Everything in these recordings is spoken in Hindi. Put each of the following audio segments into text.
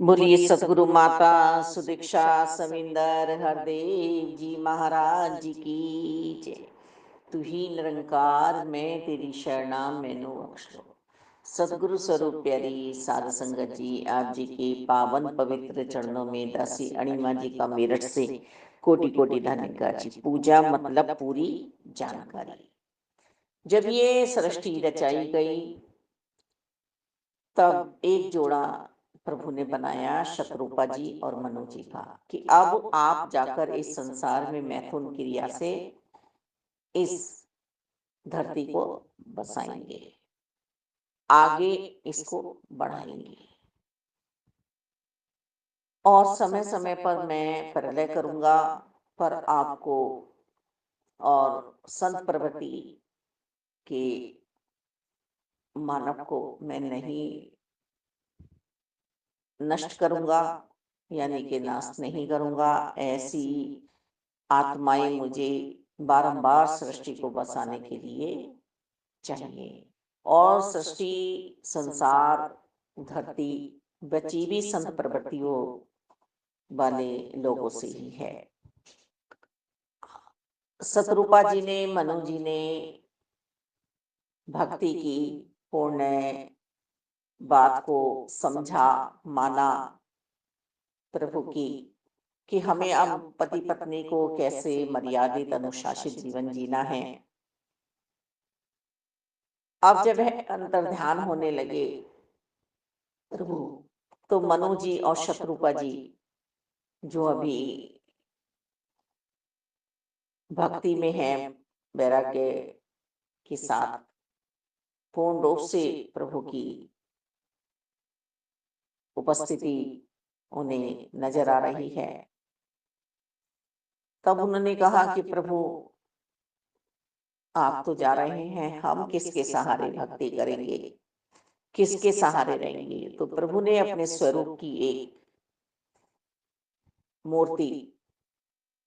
बोलिए सतगुरु माता सुदीक्षा सविंदर हरदेव जी महाराज जी की जय। तू ही निरंकार मैं तेरी शरणा मैनू बख्श लो। सतगुरु स्वरूप प्यारी साध संगत जी, आप जी के पावन पवित्र चरणों में दासी अणिमा जी का मेरठ से कोटि कोटि धन्यवाद जी। पूजा मतलब पूरी जानकारी। जब ये सृष्टि रचाई गई तब एक जोड़ा प्रभु ने बनाया शत्रुपा जी और मनु जी का, कि अब आप जाकर इस संसार में मैथुन क्रिया से इस धरती को बसाएंगे, आगे इसको बढ़ाएंगे और समय समय पर मैं प्रलय करूंगा। पर आपको और संत प्रवृत्ति के मानव को मैं नहीं नष्ट करूंगा, यानी कि नाश नहीं करूंगा। ऐसी आत्माएं मुझे बारंबार सृष्टि को बसाने के लिए चाहिए। और सृष्टि, संसार, धरती बची भी संत प्रवृत्तियों वाले लोगों से ही है। सतरूपा जी ने, मनु जी ने भक्ति की, पुण्य बात को समझा, माना प्रभु की, कि हमें अब पति पत्नी को कैसे मर्यादित अनुशासित जीवन जीना है। अब जब है अंतर ध्यान होने लगे प्रभु, तो मनु जी और शत्रुपा जी जो अभी भक्ति में है, वैराग्य के साथ पूर्ण रूप से प्रभु की उपस्थिति उन्हें नजर आ रही है, तब उन्होंने कहा कि प्रभु आप तो जा रहे हैं, हम किसके सहारे भक्ति करेंगे, किसके सहारे रहेंगे। तो प्रभु ने अपने स्वरूप की एक मूर्ति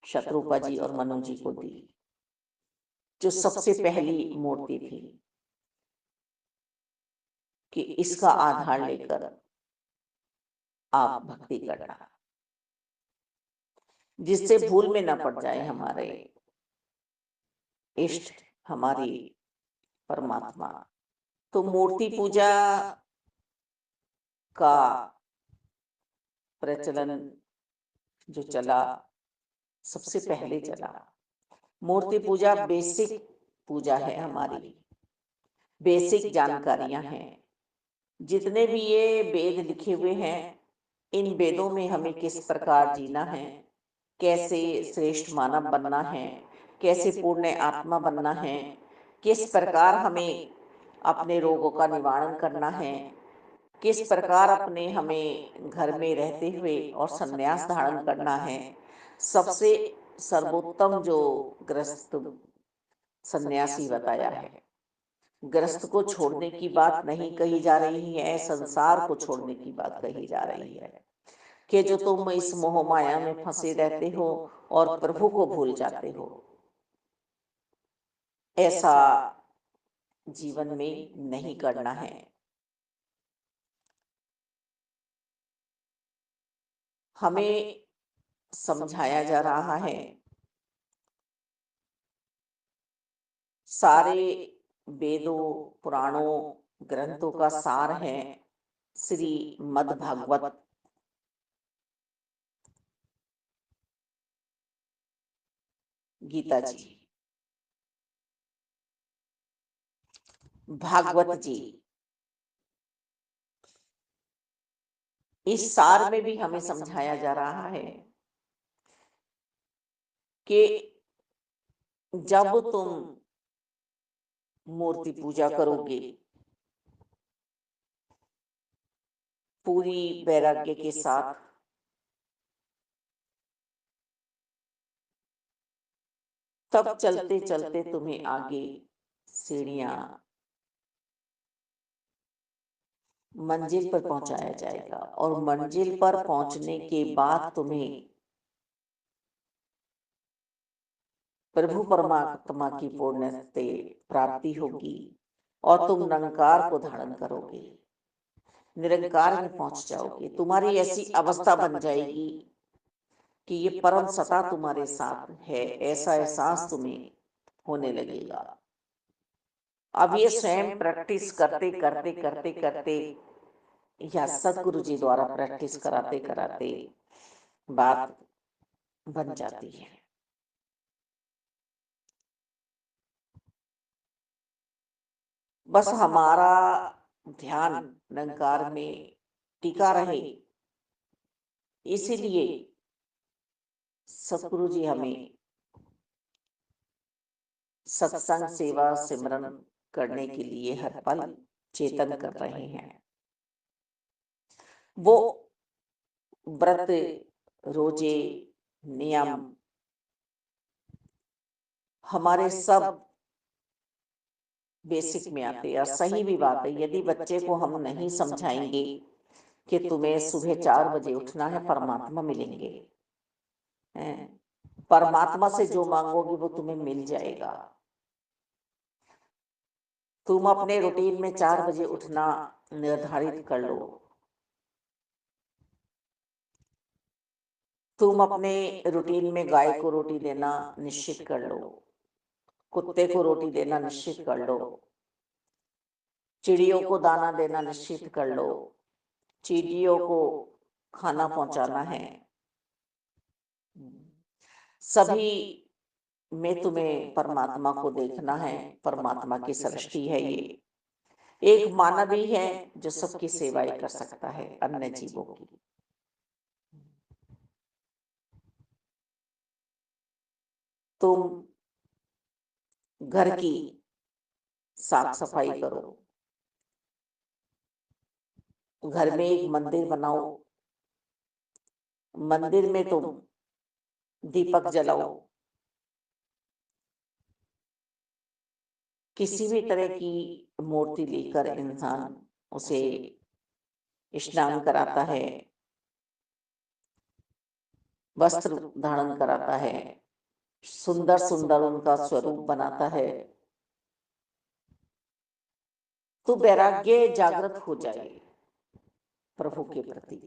शत्रुपा जी और मनु जी को दी, जो सबसे पहली मूर्ति थी, कि इसका आधार लेकर आप भक्ति करना, जिससे भूल में न पड़ जाए हमारे इष्ट, हमारी परमात्मा। तो मूर्ति पूजा का प्रचलन जो चला, सबसे पहले चला। मूर्ति पूजा बेसिक पूजा है हमारी, बेसिक जानकारियां हैं। जितने भी ये वेद लिखे हुए हैं, इन वेदों में हमें किस प्रकार जीना है, कैसे श्रेष्ठ मानव बनना है, कैसे पूर्ण आत्मा बनना है, किस प्रकार हमें अपने रोगों का निवारण करना है, किस प्रकार अपने हमें घर में रहते हुए और संन्यास धारण करना है। सबसे सर्वोत्तम जो ग्रस्त सन्यासी बताया है। ग्रस्त को छोड़ने की बात नहीं कही जा रही है, संसार को छोड़ने की बात कही जा रही है, कि जो तुम इस मोह माया में फंसे रहते हो और प्रभु को भूल जाते हो, ऐसा जीवन में नहीं करना है। हमें समझाया जा रहा है, सारे वेदों, पुराणों, ग्रंथों का सार है श्री मद् भागवत। गीता जी, भागवत जी, इस सार में भी हमें समझाया जा रहा है कि जब तुम मूर्ति पूजा करोगे पूरी वैराग्य के साथ, तब चलते चलते तुम्हें आगे सीढ़ियां मंजिल पर पहुंचाया जाएगा, और मंजिल पर पहुंचने के बाद तुम्हें प्रभु परमात्मा की पूर्ण प्राप्ति होगी और तुम निरंकार को धारण करोगे। निरंकार में पहुंच जाओगे। तुम्हारी ऐसी अवस्था बन जाएगी कि ये परम सत्ता तुम्हारे साथ है, ऐसा एहसास तुम्हें होने लगेगा। अब ये स्वयं प्रैक्टिस करते करते करते करते या सदगुरु जी द्वारा प्रैक्टिस कराते कराते बात बन जाती है। बस हमारा ध्यान निरंकार में टिका रहे, इसीलिए सतगुरु जी हमें सत्संग सेवा सिमरन करने के लिए हर पल चेतन कर रहे हैं। वो व्रत, रोजे, नियम हमारे सब बेसिक में आते हैं। और सही भी बात है, यदि बच्चे को हम नहीं समझाएंगे कि तुम्हें सुबह 4 बजे उठना है, परमात्मा मिलेंगे, परमात्मा से जो मांगोगे वो तुम्हें मिल जाएगा। तुम अपने रूटीन में 4 बजे उठना निर्धारित कर लो। तुम अपने रूटीन में गाय को रोटी देना निश्चित कर लो, कुत्ते को रोटी देना निश्चित कर लो, चिड़ियों को दाना देना निश्चित कर लो, चींटियों को खाना पहुंचाना है। सभी में तुम्हें परमात्मा को देखना है। परमात्मा की सृष्टि है ये। एक मानव ही है जो सबकी सेवाएं कर सकता है, अन्य जीवों की। तुम घर की साफ सफाई करो, घर में एक मंदिर बनाओ, मंदिर में तुम दीपक जलाओ, किसी भी तरह की मूर्ति लेकर इंसान उसे स्नान कराता है, वस्त्र धारण कराता है, सुंदर सुंदर उनका स्वरूप बनाता है, तो वैराग्य जागृत हो जाए प्रभु के प्रति।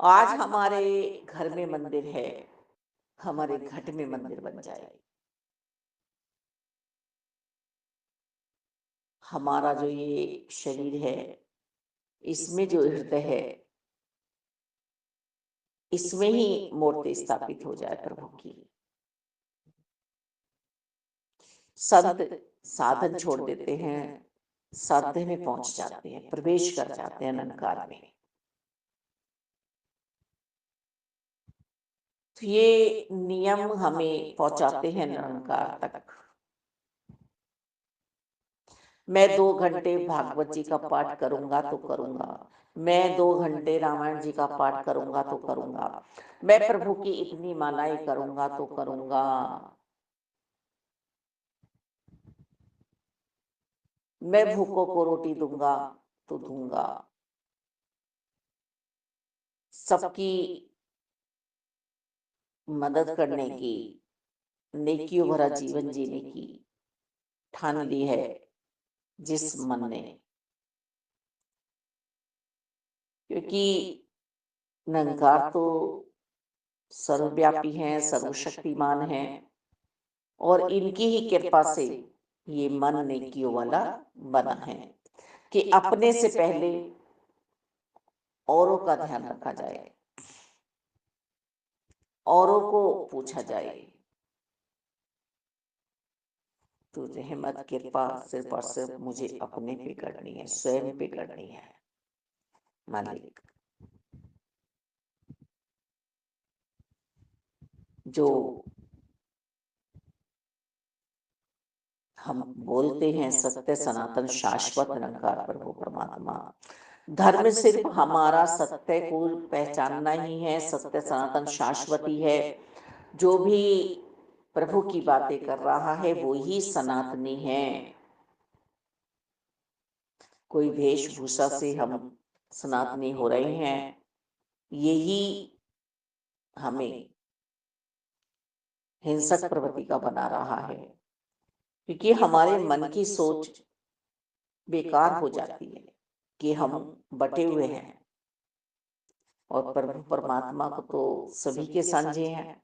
आज हमारे घर में मंदिर है, हमारे घट में मंदिर बन जाए। हमारा जो ये शरीर है, इसमें जो हृदय है, इसमें ही मूर्ति स्थापित हो जाए प्रभु की। संत साधन छोड़ देते हैं, साधे में पहुंच जाते हैं, प्रवेश कर जाते हैं निरंकार में। तो ये नियम हमें पहुंचाते हैं निरंकार तक। मैं 2 घंटे भागवत जी का पाठ करूंगा तो करूंगा, मैं 2 घंटे रामायण जी का पाठ करूंगा तो करूंगा, मैं प्रभु की इतनी मालाएं करूंगा तो करूंगा, मैं भूखों को रोटी दूंगा तो दूंगा, सबकी मदद करने की, नेकियों भरा जीवन जीने की ठान ली है जिस मन ने। क्योंकि निरंकार तो सर्वव्यापी हैं, सर्वशक्तिमान हैं, और इनकी ही कृपा से ये मन नेकियों वाला बना है कि अपने से पहले औरों का ध्यान रखा जाए, औरों को पूछा जाए। तो रहमत कृपा सिर्फ और सिर्फ मुझे अपने पे करनी है, स्वयं पे करनी है मालिक। जो हम बोलते हैं सत्य सनातन शाश्वत निरंकार प्रभु परमात्मा, धर्म सिर्फ हमारा सत्य को पहचानना ही है। सत्य सनातन शाश्वती है। जो भी प्रभु की बातें कर रहा है वो ही सनातनी है। कोई वेशभूषा से हम सनातनी हो रहे हैं, यही हमें हिंसक प्रवृत्ति का बना रहा है। क्योंकि हमारे मन की सोच बेकार हो जाती है कि हम बटे हुए हैं और प्रभु परमात्मा को तो सभी के साझे हैं।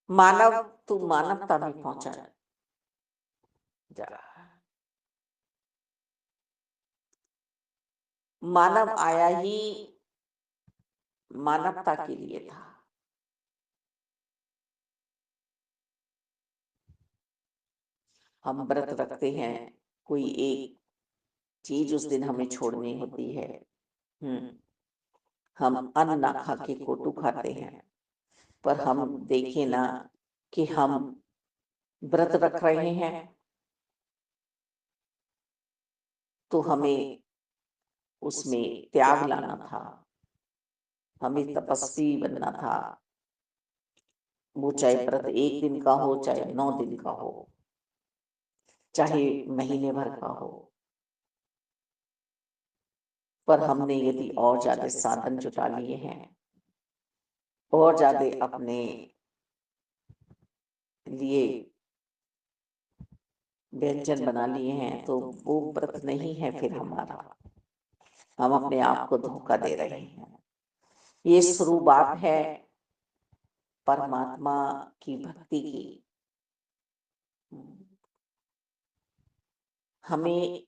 मानव तू मानवता में पहुंचा जा। मानव आया ही मानवता के लिए था। हम व्रत रखते हैं, कोई एक चीज उस दिन हमें छोड़नी होती है। हम अन्न ना खा के कोटू खाते हैं, पर हम देखें ना कि हम व्रत रख रहे हैं तो हमें उसमें त्याग लाना था, हमें तपस्वी बनना था। वो चाहे व्रत एक दिन का हो, चाहे 9 दिन का हो, चाहे महीने भर का हो, पर हमने यदि और ज्यादा साधन जुटा लिए हैं और ज्यादा अपने लिए व्यंजन बना लिए हैं तो वो व्रत नहीं है फिर हमारा। हम अपने आप को धोखा दे रहे हैं। ये शुरुआत है परमात्मा की भक्ति की। हमें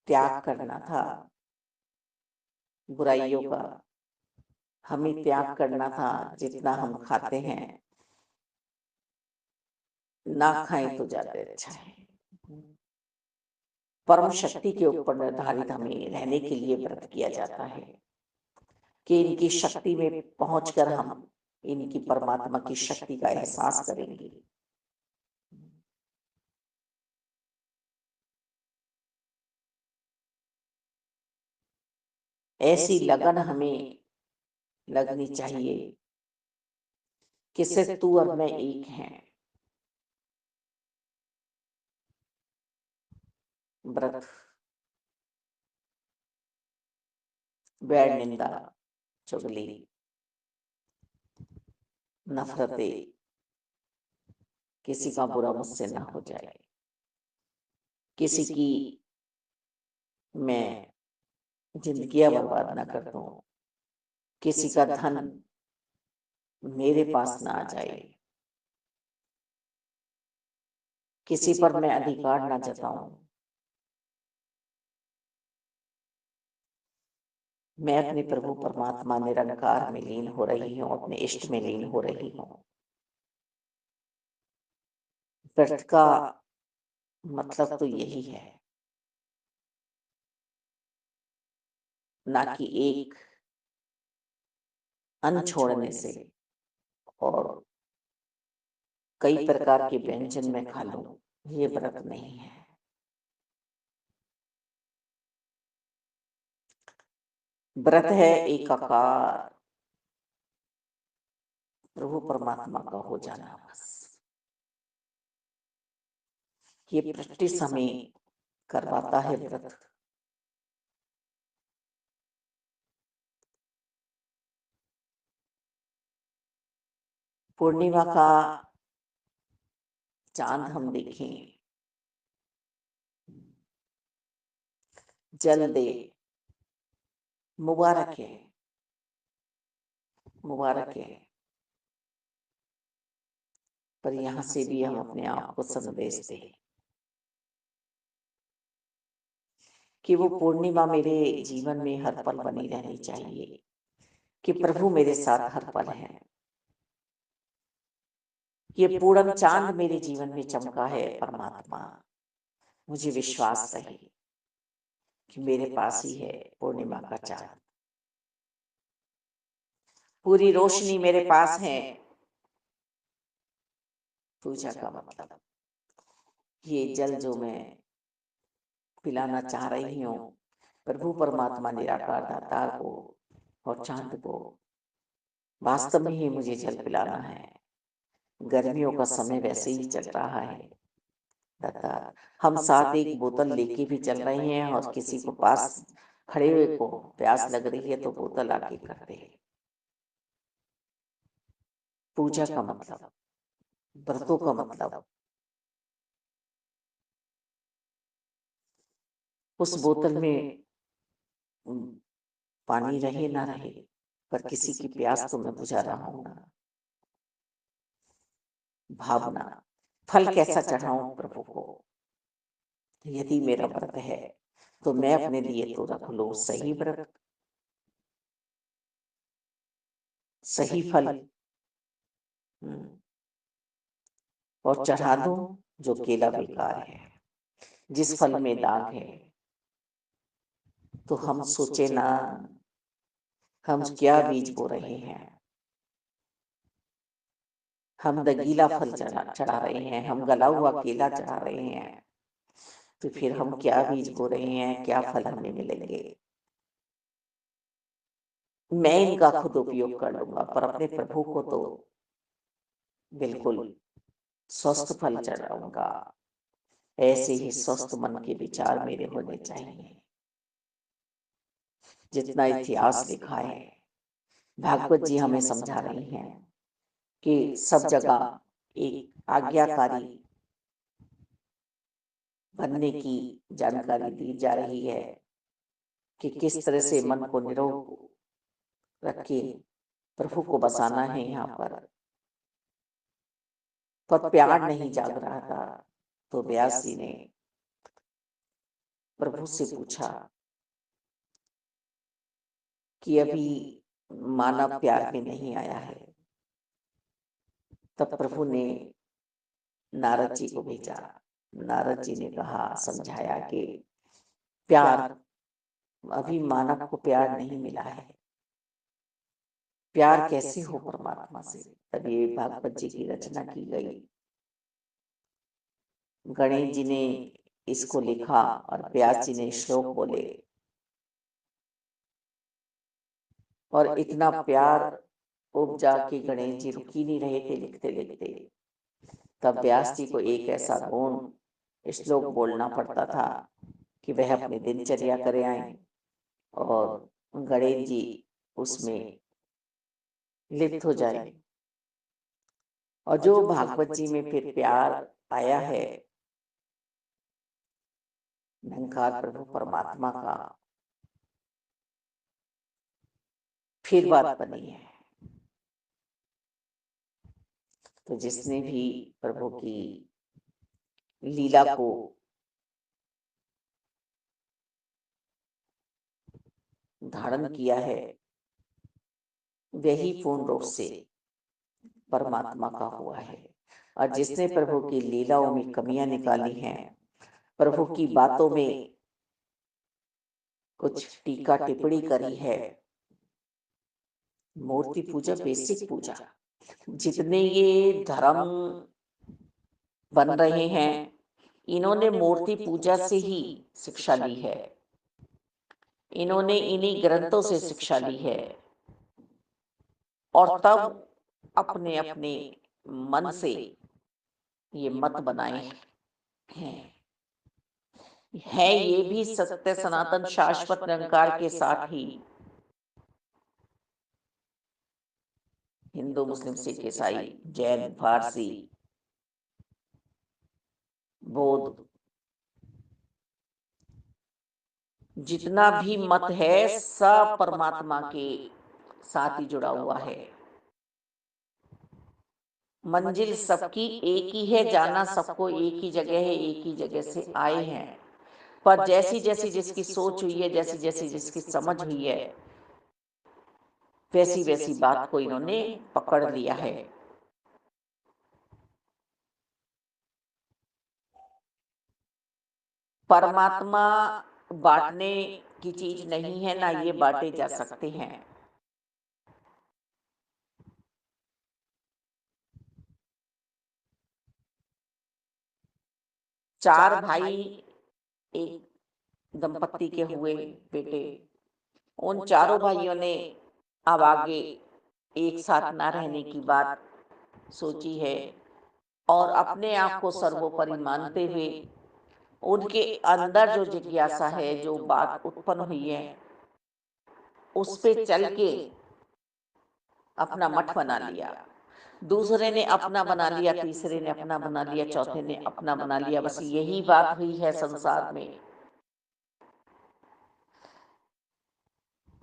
त्याग करना था बुराइयों का, हमें त्याग करना था जितना हम खाते हैं, ना खाएं तो ज्यादा अच्छा है। परम शक्ति के ऊपर निर्धारित हमें रहने के लिए व्रत किया जाता है कि इनकी शक्ति में पहुंचकर हम इनकी परमात्मा की शक्ति का एहसास करेंगे। ऐसी लगन हमें लगनी चाहिए कि सिर्फ तू और मैं एक हैं। व्रत, बैड निंदा, चुगली, नफरतें, किसी का बुरा मुझसे ना हो जाए, किसी की मैं जिंदगियां बर्बाद ना कर दूं, किसी का धन मेरे पास ना आ जाए, किसी पर मैं अधिकार ना जताऊं। मैं अपने प्रभु परमात्मा निरंकार में लीन हो रही हूँ, अपने इष्ट में लीन हो रही हूँ। व्रत का मतलब तो यही है, ना कि एक अन्न छोड़ने से और कई प्रकार के व्यंजन में खा लूं, ये व्रत नहीं है। व्रत है एकाकार प्रभु परमात्मा का हो जाना। बस ये प्रैक्टिस हमें करवाता है व्रत। पूर्णिमा का चांद हम देखें, जल दे, मुबारक है, मुबारक है, पर यहां से भी हम अपने आप को संदेश दें कि वो पूर्णिमा मेरे जीवन में हर पल बनी रहनी चाहिए, कि प्रभु मेरे साथ हर पल है। ये पूर्ण चांद मेरे जीवन में चमका है परमात्मा, मुझे विश्वास रहे कि मेरे पास ही है पूर्णिमा का चांद। पूरी रोशनी मेरे पास है। पूजा का मतलब ये जल जो मैं पिलाना चाह रही हूँ प्रभु परमात्मा निराकार दातार को और चांद को, वास्तव में ही मुझे जल पिलाना है। गर्मियों का समय वैसे ही चल रहा है दातार, हम साथ एक बोतल लेके भी चल रहे हैं और किसी को पास खड़े हुए को प्यास लग रही है तो बोतल आके कर दे। पूजा का मतलब, व्रतों का मतलब उस बोतल में पानी रहे ना रहे, पर किसी की प्यास तो मैं बुझा रहा हूं ना। भावना, फल कैसा चढ़ाऊं प्रभु को? यदि मेरा व्रत है तो मैं अपने लिए तो रख लो सही व्रत, सही फल। और चढ़ा दो जो केला बेकार है, जिस फल में दाग है। तो हम सोचे ना, हम क्या बीज बो रहे हैं। हम दगीला फल चढ़ा रहे हैं, हम गला हुआ केला चढ़ा रहे हैं। तो फिर हम क्या बीज बो रहे हैं, क्या फल हमें मिलेंगे? मैं इनका खुद उपयोग कर लूंगा, पर अपने प्रभु को तो बिल्कुल स्वस्थ फल चढ़ाऊंगा। ऐसे ही स्वस्थ मन के विचार मेरे होने चाहिए। जितना इतिहास लिखा है, भागवत जी हमें समझा रही हैं कि सब जगह एक आज्ञाकारी बनने की जानकारी दी जा रही है कि किस तरह से मन को निरोग रखे, प्रभु को बसाना है यहाँ पर प्यार नहीं जाग रहा था। तो व्यास जी ने प्रभु से पूछा कि अभी मानव प्यार में नहीं आया है। तब प्रभु ने नारद जी को भेजा। नारद जी ने कहा, समझाया कि प्यार, अभी मानव को प्यार नहीं मिला है। प्यार कैसे हो परमात्मा से? तब ये भागवत जी की रचना की गई। गणेश जी ने इसको लिखा और व्यास जी ने श्लोक बोले। और इतना प्यार उपजा कि गणेश जी रुक ही नहीं रहे थे लिखते लिखते। तब व्यास जी को एक ऐसा गौण श्लोक बोलना पड़ता था कि वह अपनी दिनचर्या करे आए, और गणेश जी उसमें लिप्त हो जाए। और जो भागवत जी में फिर प्यार आया है निरंकार प्रभु परमात्मा का, फिर बात बनी है। तो जिसने भी प्रभु की लीला को धारण किया है, वही पूर्ण रूप से परमात्मा का हुआ है। और जिसने प्रभु की लीलाओं में कमियां निकाली हैं, प्रभु की बातों में कुछ टीका टिप्पणी करी है, मूर्ति पूजा, बेसिक पूजा, जितने ये धर्म बन रहे हैं, इन्होंने मूर्ति पूजा से ही शिक्षा ली है। इन्होंने इन्हीं ग्रंथों से शिक्षा ली है, और तब अपने अपने मन से ये मत बनाए हैं। है ये भी सत्य सनातन शाश्वत निरंकार के साथ ही हिंदू मुस्लिम सिख ईसाई जैन फारसी बौद्ध, जितना भी मत है सब परमात्मा के साथ ही जुड़ा हुआ है। मंजिल सबकी एक ही है, जाना सबको एक ही जगह है, एक ही जगह से आए हैं। पर जैसी जैसी जिसकी सोच हुई है, जैसी जैसी जिसकी समझ हुई है, वैसी वैसी बात को इन्होंने पकड़ लिया है। परमात्मा बांटने की चीज नहीं है, ना ये बांटे जा सकते हैं। चार भाई एक दंपत्ति के हुए बेटे, उन चारों भाइयों ने अब आगे एक साथ ना रहने की बात सोची है, और अपने आप को सर्वोपरि मानते हुए उनके अंदर जो जिज्ञासा है, जो बात उत्पन्न हुई है, उस पे चल के अपना मठ बना लिया। दूसरे ने अपना बना लिया, तीसरे ने अपना बना लिया, चौथे ने अपना बना लिया। बस यही बात हुई है संसार में।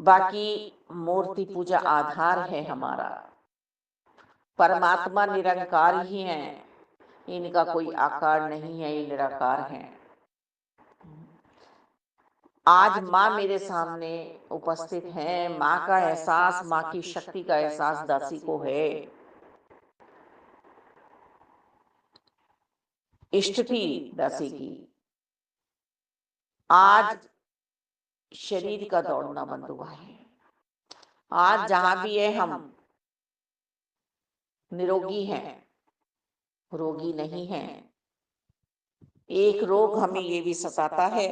बाकी मूर्ति पूजा आधार है हमारा। परमात्मा निरंकार ही हैं, इनका कोई आकार नहीं है, ये निराकार हैं। आज माँ मेरे सामने उपस्थित हैं, माँ का एहसास, माँ की शक्ति का एहसास दासी को है। इष्ट थी दासी की, आज शरीर का दौड़ना बंद हुआ है। आज जहां भी है हम निरोगी हैं, रोगी नहीं हैं। एक रोग हमें ये भी सताता है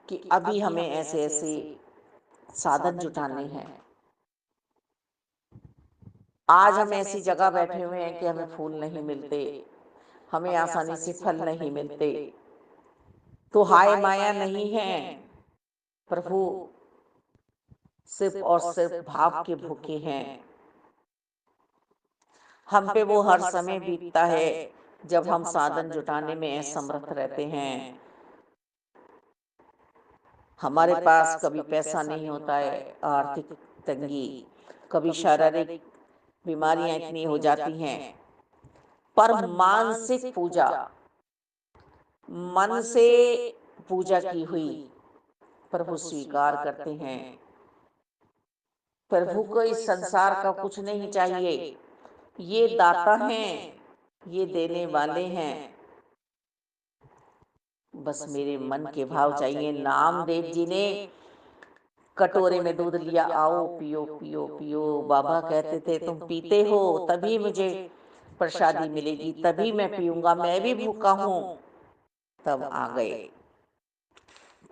कि अभी हमें ऐसे ऐसे साधन जुटाने हैं। आज हम ऐसी जगह बैठे हुए हैं कि हमें फूल नहीं मिलते, हमें आसानी से फल नहीं मिलते, तो हाय माया नहीं है। प्रभु सिर्फ और सिर्फ भाव के भूखे हैं। हम पे वो हर समय बीतता है जब हम साधन जुटाने में असमर्थ रहते हैं। हमारे पास कभी पैसा नहीं होता है, आर्थिक तंगी, कभी शारीरिक बीमारियां इतनी हो जाती हैं, पर मानसिक पूजा, मन से पूजा की हुई प्रभु स्वीकार करते हैं। प्रभु को इस संसार का कुछ नहीं चाहिए, ये दाता हैं, ये देने वाले हैं। बस मेरे मन के भाव चाहिए। नामदेव जी ने कटोरे में दूध लिया, आओ पियो पियो पियो। बाबा कहते थे तुम पीते हो तभी मुझे प्रसादी मिलेगी, तभी मैं पीऊंगा, मैं भी भूखा हूं। तब आ गए,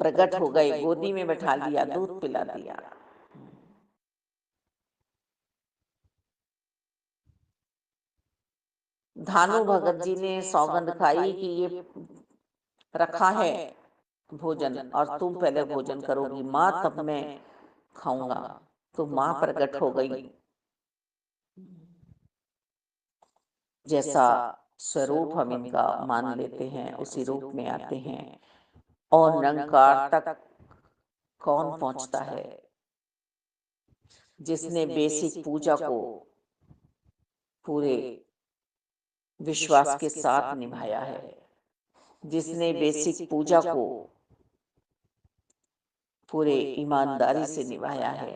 प्रकट हो गए, गोदी में बैठा लिया, दूध पिला दिया। धानु भगत जी ने सौगंध खाई कि ये रखा है भोजन और तुम पहले भोजन करोगी माँ, तब मैं खाऊंगा। तो माँ प्रकट हो गई, जैसा स्वरूप हम इनका मान लेते हैं उसी रूप में आते हैं। और निरंकार तक कौन पहुंचता है? जिसने बेसिक पूजा को पूरे विश्वास के साथ निभाया है, जिसने बेसिक पूजा को पूरे ईमानदारी से निभाया है।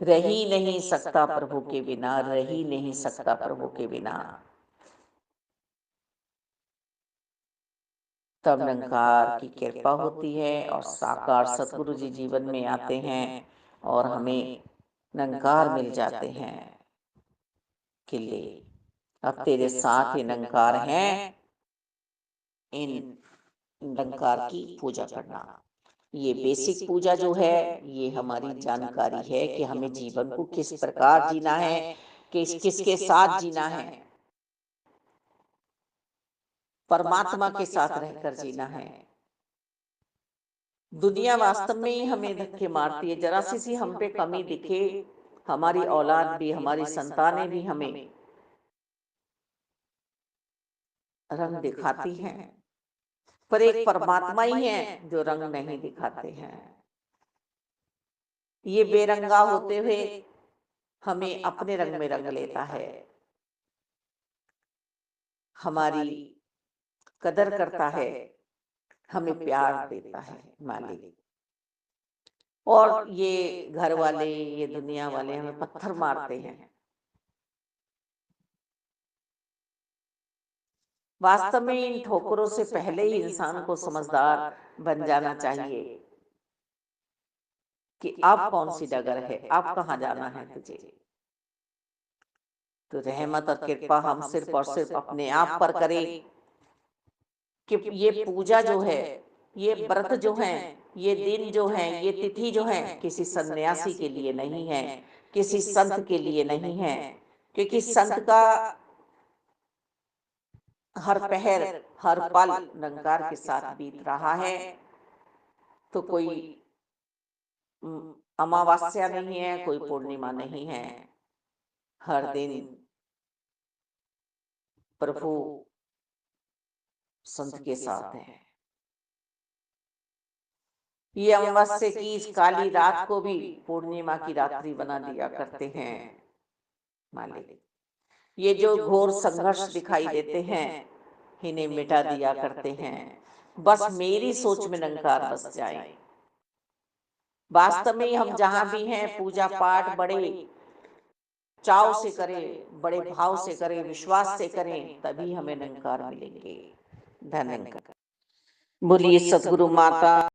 रह ही नहीं सकता प्रभु के बिना, रह ही नहीं सकता प्रभु के बिना। तब निरंकार की कृपा होती है और साकार सतगुरु जी जीवन में आते हैं और हमें निरंकार मिल जाते हैं कि ले अब तेरे साथ ही निरंकार हैं, इन निरंकार की पूजा करना। ये बेसिक पूजा जो है ये हमारी जानकारी है कि हमें जीवन को किस प्रकार जीना है, किसके साथ जीना है। परमात्मा के साथ रहकर जीना है। दुनिया वास्तव में ही हमें धक्के मारती है। जरा सी हम पे कमी दिखे, हमारी औलाद भी, हमारी संतानें भी हमें रंग दिखाती हैं, पर एक परमात्मा ही है जो रंग नहीं दिखाते हैं। ये बेरंगा होते हुए हमें अपने रंग में रंग लेता है, हमारी कदर करता है, हमें प्यार देता है मालिक। और ये घर वाले, ये दुनिया वाले हमें पत्थर मारते हैं। वास्तव में इन ठोकरों से पहले ही इंसान को समझदार बन जाना चाहिए कि अब कौन सी डगर है, अब कहाँ जाना है तुझे। तो रहमत और कृपा हम सिर्फ और सिर्फ अपने आप पर करें कि ये पूजा जो है, ये व्रत जो है, ये दिन जो है, ये तिथि जो है किसी सन्यासी के लिए नहीं है, किसी संत के लिए नहीं है। क्योंकि संत का हर पहर, हर पल निरंकार के साथ बीत रहा है। तो कोई अमावस्या नहीं है, कोई पूर्णिमा नहीं है, हर दिन प्रभु संत के साथ है। ये अमावस्या की इस काली रात को भी पूर्णिमा की रात्रि बना दिया करते हैं मालिक। ये जो घोर संघर्ष दिखाई देते हैं इन्हें मिटा दिया करते हैं, बस मेरी सोच में नंकार बस जाए। वास्तव में हम जहां भी हैं पूजा पाठ बड़े चाव से करें, बड़े भाव से करें, विश्वास से करें, तभी हमें निरंकार मिलेंगे। धन्यवाद। बोलिए सद्गुरु माता